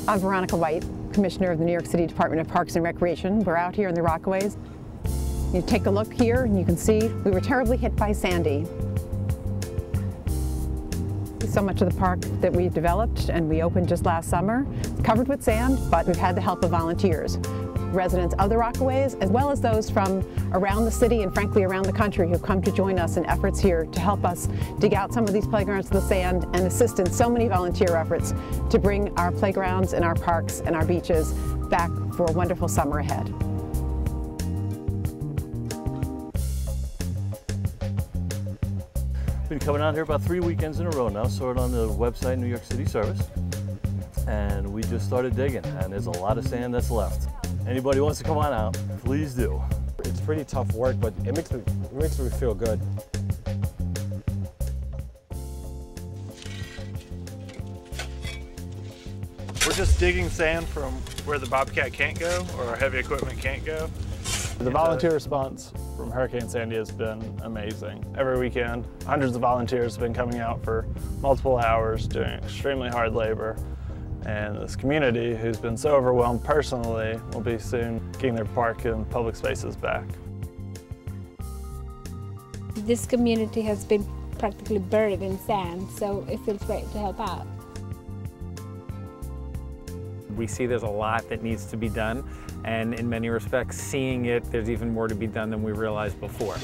I'm Veronica White, Commissioner of the New York City Department of Parks and Recreation. We're out here in the Rockaways. You take a look here and you can see we were terribly hit by Sandy. So much of the park that we developed and we opened just last summer is covered with sand, but we've had the help of volunteers. Residents of the Rockaways, as well as those from around the city and frankly around the country who've come to join us in efforts here to help us dig out some of these playgrounds of the sand and assist in so many volunteer efforts to bring our playgrounds and our parks and our beaches back for a wonderful summer ahead. Been coming out here about 3 weekends in a row now, saw it on the website New York City Service, and we just started digging, and there's a lot of sand that's left. Anybody wants to come on out, please do. It's pretty tough work, but it makes me feel good. We're just digging sand from where the Bobcat can't go or our heavy equipment can't go. The volunteer response from Hurricane Sandy has been amazing. Every weekend, hundreds of volunteers have been coming out for multiple hours doing extremely hard labor. And this community, who's been so overwhelmed personally, will be soon getting their park and public spaces back. This community has been practically buried in sand, so it feels great to help out. We see there's a lot that needs to be done, and in many respects, seeing it, there's even more to be done than we realized before.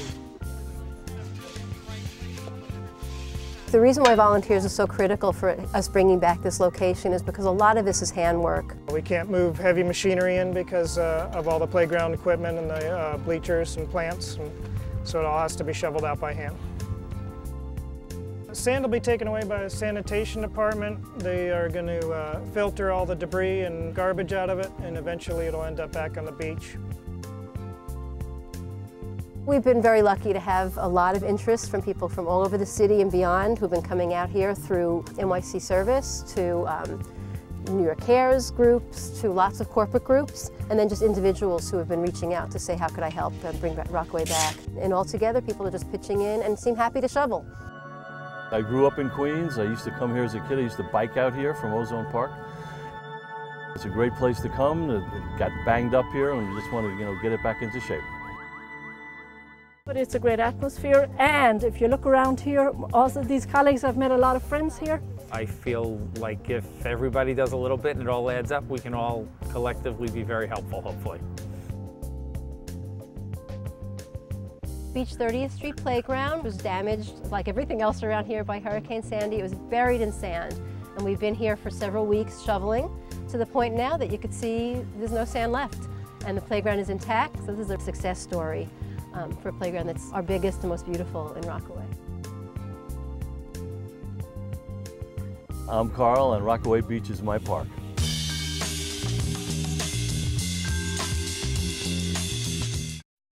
The reason why volunteers are so critical for us bringing back this location is because a lot of this is handwork. We can't move heavy machinery in because of all the playground equipment and the bleachers and plants, and so it all has to be shoveled out by hand. Sand will be taken away by the sanitation department. They are going to filter all the debris and garbage out of it, and eventually it'll end up back on the beach. We've been very lucky to have a lot of interest from people from all over the city and beyond who've been coming out here through NYC Service, to New York Cares groups, to lots of corporate groups, and then just individuals who have been reaching out to say, how could I help bring Rockaway back? And altogether, people are just pitching in and seem happy to shovel. I grew up in Queens. I used to come here as a kid. I used to bike out here from Ozone Park. It's a great place to come. It got banged up here and we just wanted to, get it back into shape. But it's a great atmosphere, and if you look around here, also these colleagues have made a lot of friends here. I feel like if everybody does a little bit and it all adds up, we can all collectively be very helpful, hopefully. Beach 30th Street Playground was damaged, like everything else around here, by Hurricane Sandy. It was buried in sand, and we've been here for several weeks shoveling, to the point now that you could see there's no sand left, and the playground is intact. So this is a success story for a playground that's our biggest and most beautiful in Rockaway. I'm Carl, and Rockaway Beach is my park.